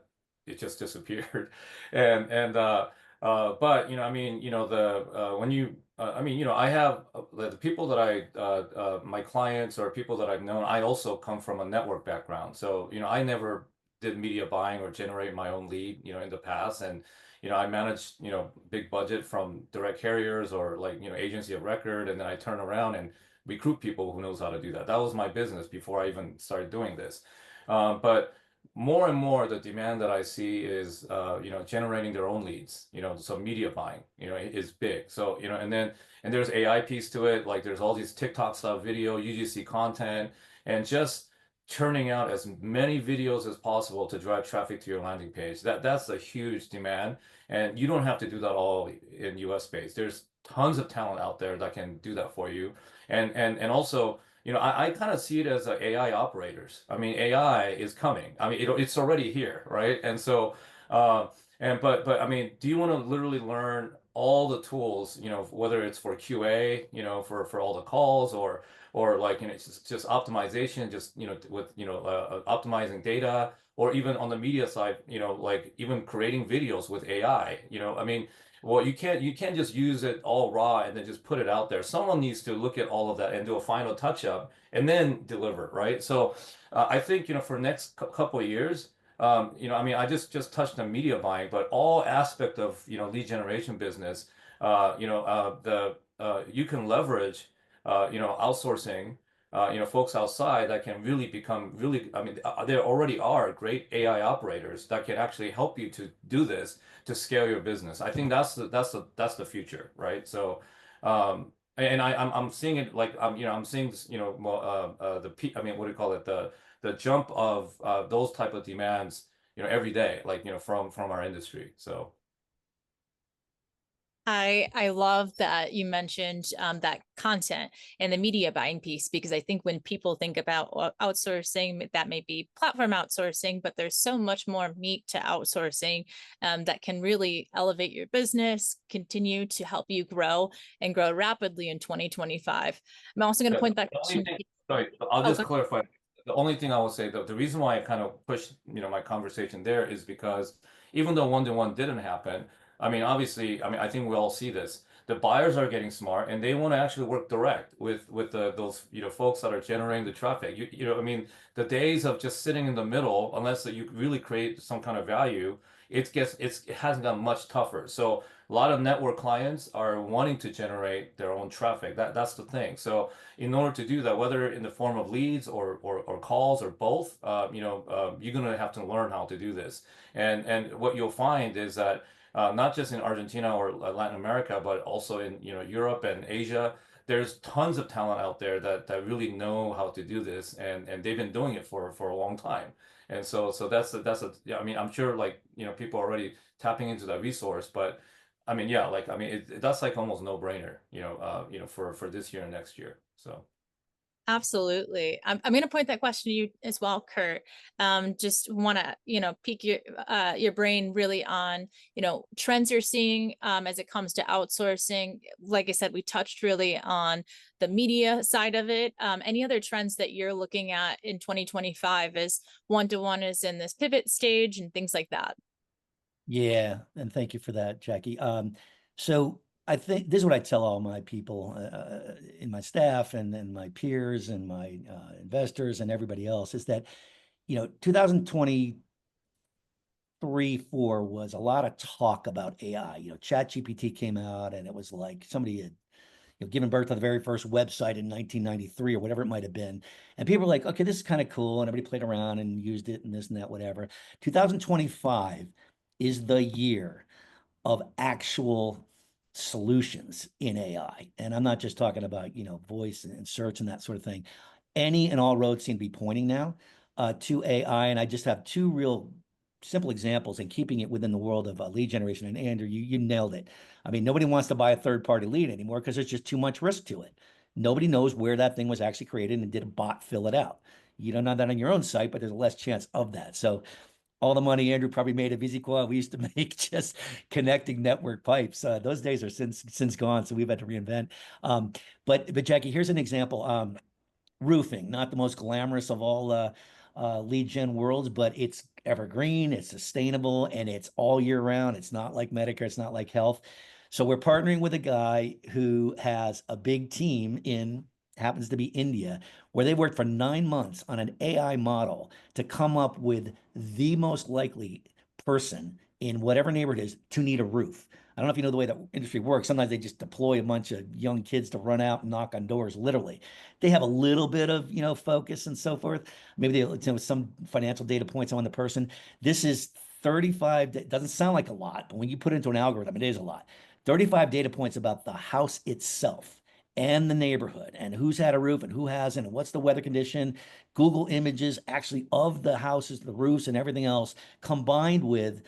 disappeared, and but I mean, the when you I mean, I have the people that my clients or people that I've known. I also come from a network background, so I never did media buying or generate my own lead, in the past, and I managed, big budget from direct carriers or like, agency of record. And then I turn around and recruit people who knows how to do that. That was my business before I even started doing this. But more and more the demand that I see is generating their own leads, so media buying, is big. So, and there's AI piece to it, like there's all these TikTok style video, UGC content, and just churning out as many videos as possible to drive traffic to your landing page. That's a huge demand, and you don't have to do that all in US space. There's tons of talent out there that can do that for you. And also, I kind of see it as AI operators. I mean, AI is coming. I mean, it's already here, right? And so, but I mean, do you want to literally learn all the tools, whether it's for QA, for all the calls, or like, it's just optimization, just, with, optimizing data, or even on the media side, like even creating videos with AI, I mean, well, you can't just use it all raw and then just put it out there. Someone needs to look at all of that and do a final touch up and then deliver, right? So I think, for next couple of years, I mean, I just touched on media buying, but all aspect of, lead generation business, you can leverage, outsourcing, folks outside that can really become really, I mean, there already are great AI operators that can actually help you to do this to scale your business. I think that's the future, right? So, and I'm seeing it like, I'm seeing, I mean, what do you call it? The jump of those type of demands, every day, like, from our industry. So. I love that you mentioned that content and the media buying piece, because I think when people think about outsourcing, that may be platform outsourcing, but there's so much more meat to outsourcing that can really elevate your business, continue to help you grow and grow rapidly in 2025. I'm also going to point that. Sorry, I'll just clarify. The only thing I will say, though, the reason why I kind of pushed, my conversation there is because even though one-to-one didn't happen, I mean, obviously, I mean, I think we all see this. The buyers are getting smart, and they want to actually work direct with those, folks that are generating the traffic. I mean, the days of just sitting in the middle, unless that you really create some kind of value, it hasn't gotten much tougher. So a lot of network clients are wanting to generate their own traffic. That's the thing. So in order to do that, whether in the form of leads or calls or both, you're gonna have to learn how to do this. And what you'll find is that not just in Argentina or Latin America, but also in Europe and Asia, there's tons of talent out there that really know how to do this, and they've been doing it for a long time. And so that's a yeah, I mean, I'm sure, like, people are already tapping into that resource, but I mean, yeah, like, I mean, that's like almost no brainer, for this year and next year. So. Absolutely. I'm going to point that question to you as well, Kurt. Just want to, pique your brain really on, trends you're seeing as it comes to outsourcing. Like I said, we touched really on the media side of it. Any other trends that you're looking at in 2025 as one-to-one is in this pivot stage and things like that? Yeah, and thank you for that, Jackie. So I think this is what I tell all my people in my staff and my peers and my investors and everybody else is that, 2023, 4 was a lot of talk about AI. ChatGPT came out and it was like somebody had given birth to the very first website in 1993 or whatever it might have been. And people were like, okay, this is kind of cool. And everybody played around and used it and this and that, whatever. 2025 is the year of actual solutions in AI. And I'm not just talking about, voice and search and that sort of thing. Any and all roads seem to be pointing now to AI. And I just have two real simple examples and keeping it within the world of lead generation. And Andrew, you nailed it. I mean, nobody wants to buy a third-party lead anymore because there's just too much risk to it. Nobody knows where that thing was actually created and did a bot fill it out. You don't know that on your own site, but there's less chance of that. So all the money Andrew probably made at VisiQual we used to make just connecting network pipes. Those days are since gone, so we've had to reinvent. But Jackie, here's an example. Roofing, not the most glamorous of all lead gen worlds, but it's evergreen, it's sustainable, and it's all year round. It's not like Medicare, it's not like health. So we're partnering with a guy who has a big team happens to be India, where they worked for 9 months on an AI model to come up with the most likely person in whatever neighborhood it is to need a roof. I don't know if you know the way that industry works. Sometimes they just deploy a bunch of young kids to run out and knock on doors, literally. They have a little bit of, focus and so forth. Maybe some financial data points on the person. This is 35, it doesn't sound like a lot, but when you put it into an algorithm, it is a lot. 35 data points about the house itself and the neighborhood and who's had a roof and who hasn't and what's the weather condition, Google images actually of the houses, the roofs and everything else, combined with,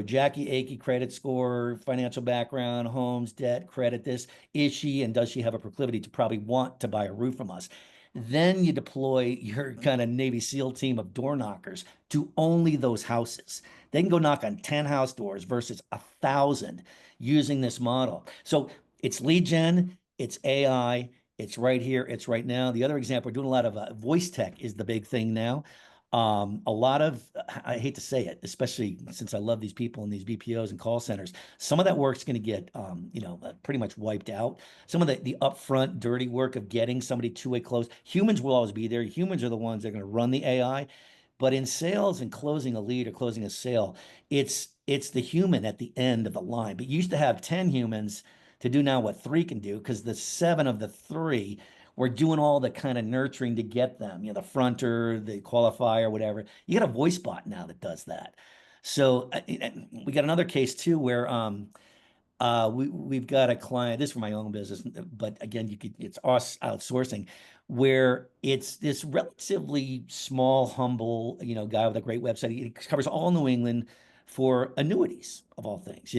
Jackie Akey credit score, financial background, homes, debt, credit, this, is she and does she have a proclivity to probably want to buy a roof from us? Then you deploy your kind of Navy SEAL team of door knockers to only those houses. They can go knock on 10 house doors versus 1,000 using this model. So it's lead gen, it's AI, it's right here, it's right now. The other example, we're doing a lot of voice tech is the big thing now. A lot of, I hate to say it, especially since I love these people in these BPOs and call centers, some of that work's going to get, pretty much wiped out. Some of the upfront dirty work of getting somebody two-way close, humans will always be there. Humans are the ones that are going to run the AI. But in sales and closing a lead or closing a sale, it's the human at the end of the line. But you used to have 10 humans to do now what 3 can do, because the 7 of the 3 were doing all the kind of nurturing to get them, the fronter, the qualifier, whatever. You got a voice bot now that does that. So we got another case too where we've got a client, this is for my own business, but again, it's us outsourcing, where it's this relatively small, humble, guy with a great website. He covers all New England for annuities of all things,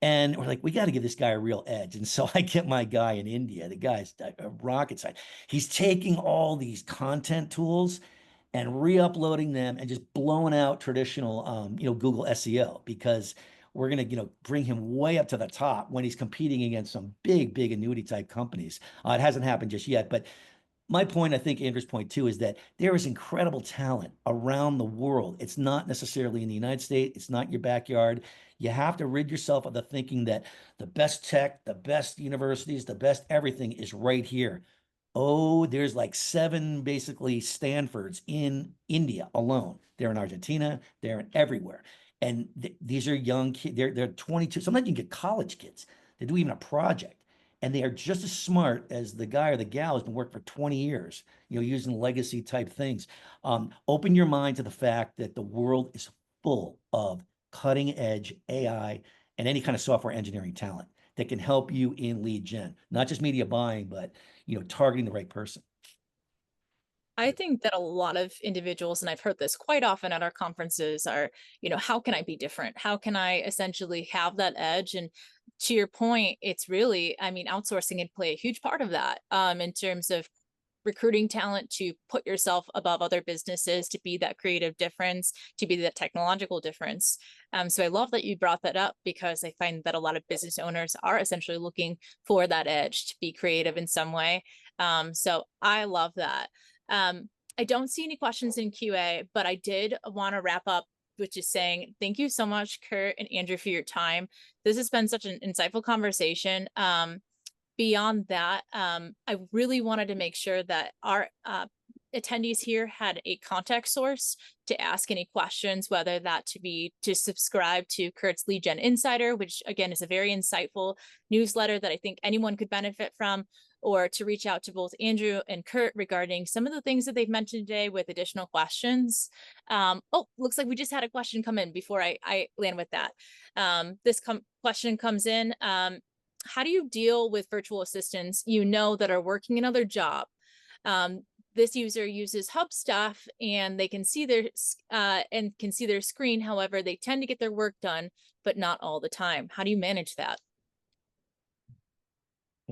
and we're like, we got to give this guy a real edge. And so I get my guy in India, the guy's a rocket scientist. He's taking all these content tools and re-uploading them and just blowing out traditional, Google SEO, because we're going to, bring him way up to the top when he's competing against some big, big annuity type companies. It hasn't happened just yet, but my point, I think Andrew's point too, is that there is incredible talent around the world. It's not necessarily in the United States. It's not your backyard. You have to rid yourself of the thinking that the best tech, the best universities, the best everything is right here. Oh, there's like 7 basically Stanfords in India alone. They're in Argentina. They're in everywhere. And these are young kids. They're 22. Sometimes you can get college kids. They do even a project. And they are just as smart as the guy or the gal who's been working for 20 years, using legacy type things. Open your mind to the fact that the world is full of cutting edge AI and any kind of software engineering talent that can help you in lead gen, not just media buying, but, targeting the right person. I think that a lot of individuals, and I've heard this quite often at our conferences, are, how can I be different? How can I essentially have that edge? And to your point, it's really, outsourcing can play a huge part of that, in terms of recruiting talent to put yourself above other businesses, to be that creative difference, to be that technological difference. So I love that you brought that up, because I find that a lot of business owners are essentially looking for that edge to be creative in some way. So I love that. I don't see any questions in QA, but I did want to wrap up, which is saying thank you so much, Kurt and Andrew, for your time. This has been such an insightful conversation. Beyond that, I really wanted to make sure that our attendees here had a contact source to ask any questions, whether that to subscribe to Kurt's Lead Gen Insider, which again is a very insightful newsletter that I think anyone could benefit from, or to reach out to both Andrew and Kurt regarding some of the things that they've mentioned today with additional questions. Looks like we just had a question come in before I land with that. This question comes in. How do you deal with virtual assistants that are working another job? This user uses Hub Stuff and they can see their screen. However, they tend to get their work done, but not all the time. How do you manage that?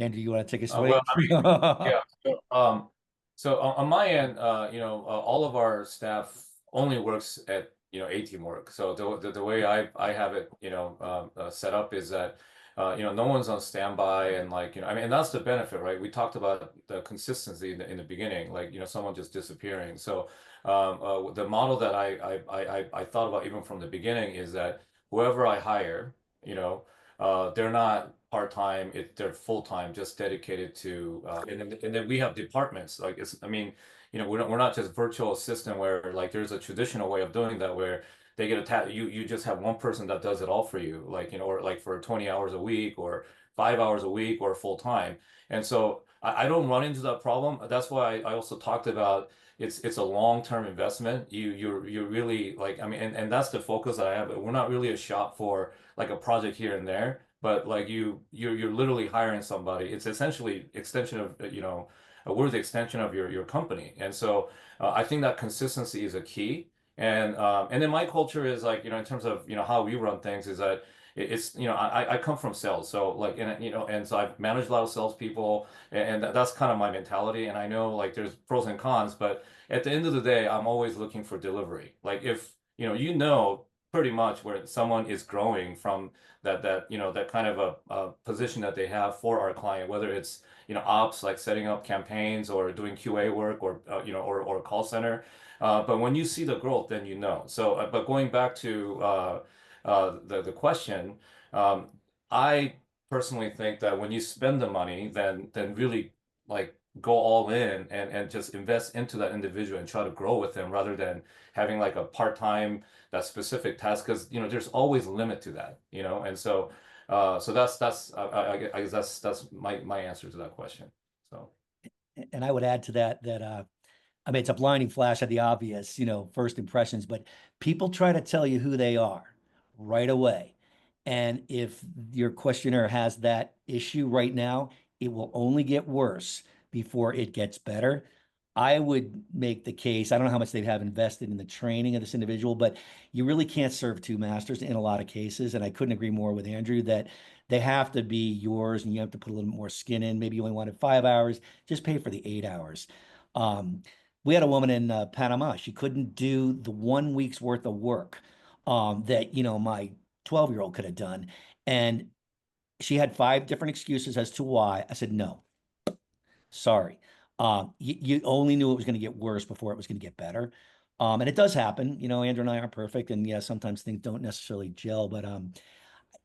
Andrew, you want to take us away? Well, yeah. So on my end, all of our staff only works at, A team work. So the way I have it, set up is that, no one's on standby, and and that's the benefit, right? We talked about the consistency in the beginning, someone just disappearing. So the model that I thought about even from the beginning is that whoever I hire, they're not part-time, they're full-time, just dedicated to, and then we have departments, we're not just virtual assistant where there's a traditional way of doing that where they get a you just have one person that does it all for you, like, you know, or like for 20 hours a week or 5 hours a week or full time. And so I don't run into that problem. That's why I also talked about it's a long-term investment. You're really like, I mean, and that's the focus that I have. We're not really a shop for like a project here and there, but like you're literally hiring somebody. It's essentially extension of, you know, we're the extension of your company. And so I think that consistency is a key. And then my culture is like, you know, in terms of, you know, how we run things is that it's, you know, I come from sales. So like, and, you know, and so I've managed a lot of salespeople, and that's kind of my mentality. And I know like there's pros and cons, but at the end of the day, I'm always looking for delivery. Like if, you know, pretty much where someone is growing from you know, that kind of a position that they have for our client, whether it's, you know, ops, like setting up campaigns or doing QA work or, you know, or call center. But when you see the growth, then you know. So, but going back to the question, um, I personally think that when you spend the money, then really like go all in and just invest into that individual and try to grow with them rather than having like a part-time that specific task, because you know there's always a limit to that, you know. And so so that's I guess that's my answer to that question. So And I would add to that that I mean, it's a blinding flash of the obvious, you know, first impressions, but people try to tell you who they are right away. And if your questionnaire has that issue right now, it will only get worse before it gets better. I would make the case, I don't know how much they have invested in the training of this individual, but you really can't serve two masters in a lot of cases. And I couldn't agree more with Andrew that they have to be yours and you have to put a little more skin in. Maybe you only wanted 5 hours, just pay for the 8 hours. Um, we had a woman in Panama. She couldn't do the 1 week's worth of work that, you know, my 12-year-old could have done. And she had 5 different excuses as to why. I said, no, sorry. You only knew it was going to get worse before it was going to get better. And it does happen. You know, Andrew and I aren't perfect. And yeah, sometimes things don't necessarily gel. But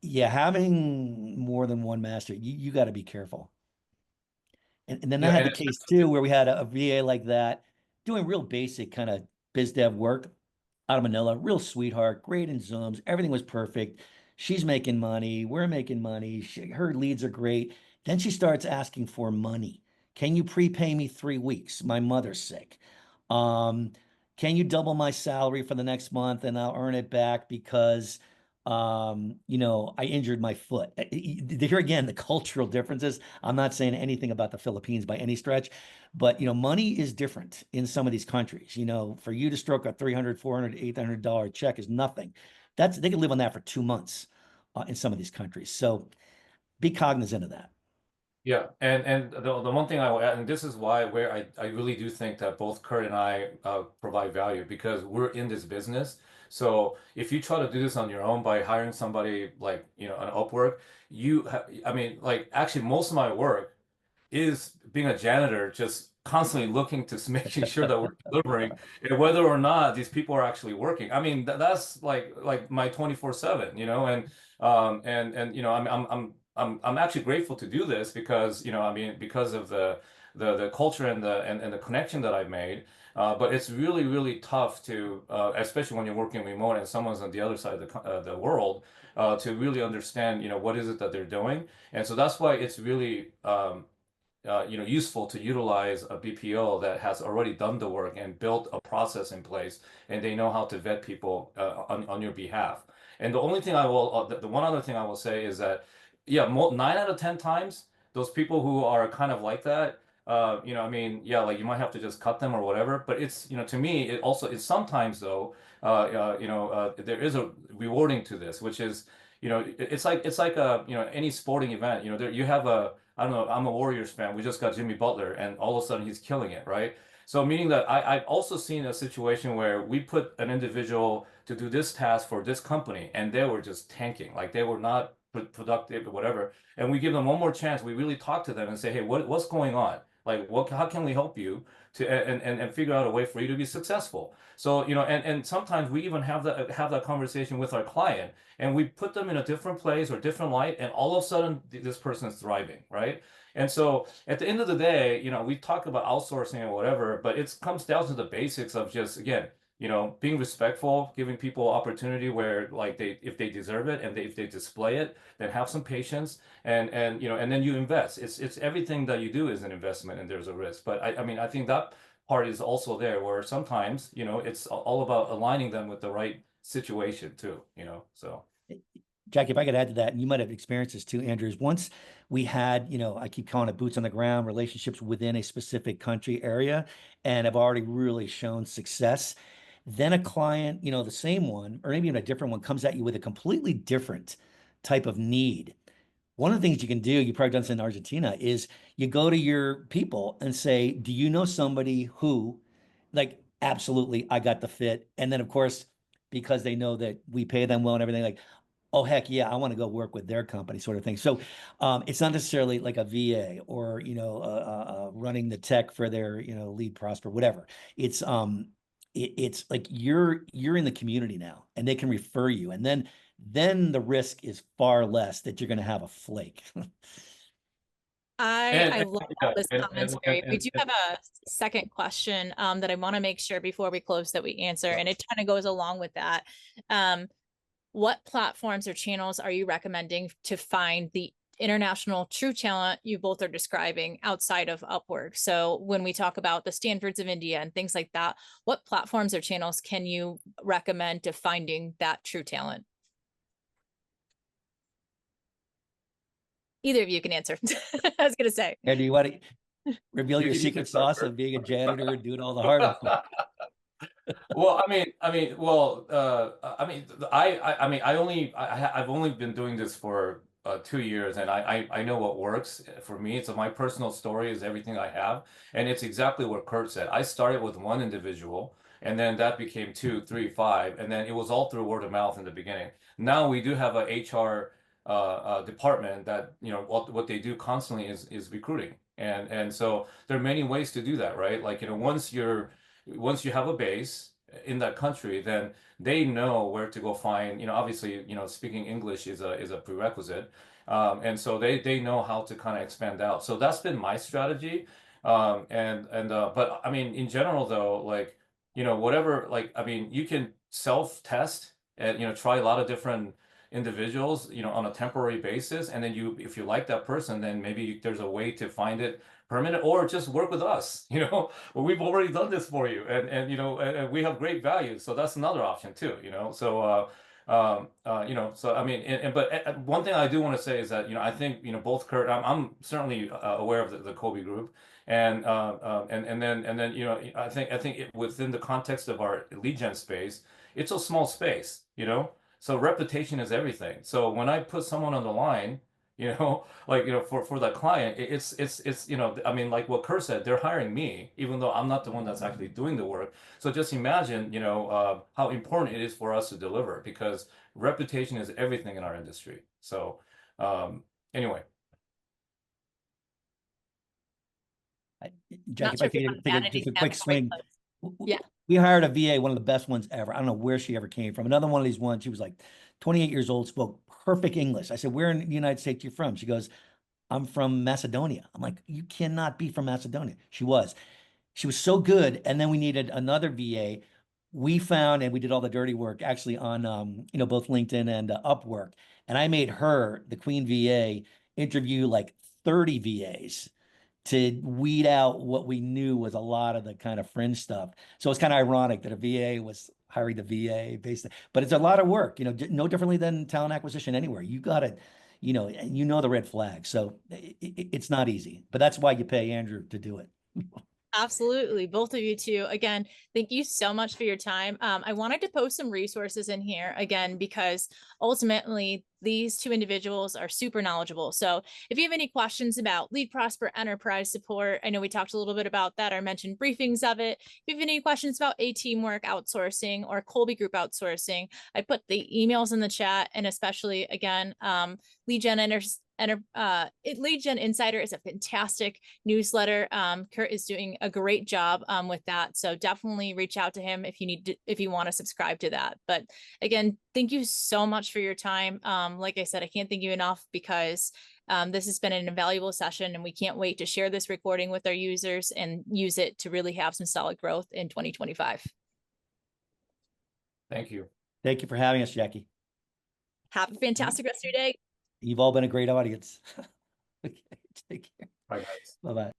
yeah, having more than one master, you got to be careful. And then I yeah, had and the case too where we had a VA like that doing real basic kind of biz dev work out of Manila, real sweetheart, great in Zooms, everything was perfect. She's making money, we're making money, her leads are great. Then she starts asking for money. Can you prepay me 3 weeks? My mother's sick. Um, can you double my salary for the next month and I'll earn it back because you know, I injured my foot. Here again, the cultural differences. I'm not saying anything about the Philippines by any stretch, but you know, money is different in some of these countries. You know, for you to stroke a 300, 400, $800 check is nothing. That's they can live on that for 2 months in some of these countries. So be cognizant of that. yeah, and the one thing I will add, and this is why where I really do think that both Kurt and I provide value because we're in this business. So if you try to do this on your own by hiring somebody like, you know, an Upwork, I mean, like actually most of my work is being a janitor, just constantly looking to making sure that we're delivering, and whether or not these people are actually working. I mean, that's like my 24/7, you know, and you know, I'm actually grateful to do this because, you know, I mean, because of the culture and the connection that I've made. But it's really tough to, especially when you're working remote and someone's on the other side of the world, to really understand, you know, what is it that they're doing. And so that's why it's really you know, useful to utilize a BPO that has already done the work and built a process in place, and they know how to vet people on your behalf. And the only thing I will, the one other thing I will say is that, yeah, 9 out of 10 times, those people who are kind of like that, you know, I mean, yeah, like you might have to just cut them or whatever. But it's, you know, to me, it also, it's sometimes though, you know, there is a rewarding to this, which is, you know, it's like a, you know, any sporting event, you know, there you have a I don't know, I'm a Warriors fan. We just got Jimmy Butler, and all of a sudden he's killing it, right? So meaning that I've also seen a situation where we put an individual to do this task for this company, and they were just tanking, like they were not productive or whatever. And we give them one more chance. We really talk to them and say, hey, what's going on? Like, how can we help you to and figure out a way for you to be successful? So, you know, and sometimes we even have that conversation with our client, and we put them in a different place or different light, and all of a sudden this person is thriving, right? And so at the end of the day, you know, we talk about outsourcing or whatever, but it comes down to the basics of just, again, you know, being respectful, giving people opportunity where like if they deserve it and if they display it, then have some patience and you know, and then you invest. It's everything that you do is an investment and there's a risk. But I mean, I think that part is also there where sometimes, you know, it's all about aligning them with the right situation too, you know, so. Jackie, if I could add to that, and you might have experienced this too, Andrew, is once we had, you know, I keep calling it boots on the ground, relationships within a specific country area, and have already really shown success, then a client, you know, the same one, or maybe even a different one, comes at you with a completely different type of need. One of the things you can do, you've probably done this in Argentina, is you go to your people and say, do you know somebody who, like, absolutely, I got the fit. And then, of course, because they know that we pay them well and everything, like, oh, heck yeah, I want to go work with their company, sort of thing. So it's not necessarily like a VA or, you know, running the tech for their, you know, lead prosper, whatever. It's like you're in the community now and they can refer you. And then the risk is far less that you're going to have a flake. I love all Yeah, this commentary. We do have a second question that I want to make sure before we close that we answer, and it kind of goes along with that. What platforms or channels are you recommending to find the international true talent you both are describing outside of Upwork? So when we talk about the Stanfords of India and things like that, what platforms or channels can you recommend to finding that true talent? Either of you can answer. I was going to say. And do you want to reveal your You secret can start sauce of being a janitor and doing all the hard work? Well, well, I've only been doing this for 2 years, and I know what works for me. It's my personal story is everything I have, and it's exactly what Kurt said. I started with one individual, and then that became two, three, five, and then it was all through word of mouth in the beginning. Now we do have a HR department that, you know, what they do constantly is recruiting, and so there are many ways to do that, right? Like, you know, once you have a base in that country, then they know where to go find, you know, obviously, you know, speaking English is a prerequisite. And so they know how to kind of expand out. So that's been my strategy. But I mean, in general though, like, you know, whatever, like, I mean, you can self-test and, you know, try a lot of different individuals, you know, on a temporary basis. And then if you like that person, then maybe there's a way to find it permanent or just work with us, you know. Well, we've already done this for you, and you know, and we have great value, so that's another option too, you know. So you know, so I mean, but one thing I do want to say is that, you know, I think, you know, both Kurt, I'm certainly aware of the Colby Group, and then you know, I think within the context of our lead gen space, it's a small space, you know. So reputation is everything. So when I put someone on the line, you know, like, you know, for that client, it's, you know, I mean, like what Kurt said, they're hiring me, even though I'm not the one that's actually doing the work. So just imagine, you know, how important it is for us to deliver, because reputation is everything in our industry. So anyway. Jackie, if I could take just a quick swing. Yeah. We hired a VA, one of the best ones ever. I don't know where she ever came from. Another one of these ones, she was like 28 years old, spoke perfect English. I said, where in the United States are you from? She goes, I'm from Macedonia. I'm like, you cannot be from Macedonia. She was so good. And then we needed another VA. We found, and we did all the dirty work actually on, you know, both LinkedIn and Upwork. And I made her, the Queen VA, interview like 30 VAs to weed out what we knew was a lot of the kind of fringe stuff. So it's kind of ironic that a VA was hiring the VA based, but it's a lot of work, you know, no differently than talent acquisition anywhere. You got to, you know the red flag. So it's not easy, but that's why you pay Andrew to do it. Absolutely. Both of you too. Again, thank you so much for your time. I wanted to post some resources in here again, because ultimately these two individuals are super knowledgeable. So if you have any questions about Lead Prosper Enterprise support, I know we talked a little bit about that or mentioned briefings of it. If you have any questions about teamwork outsourcing or Colby Group outsourcing, I put the emails in the chat, and especially again, Lead Gen Insider is a fantastic newsletter. Kurt is doing a great job with that. So definitely reach out to him if you want to subscribe to that. But again, thank you so much for your time. Like I said, I can't thank you enough, because this has been an invaluable session, and we can't wait to share this recording with our users and use it to really have some solid growth in 2025. Thank you. Thank you for having us, Jackie. Have a fantastic rest of your day. You've all been a great audience. Okay, take care. Bye, guys. Bye-bye.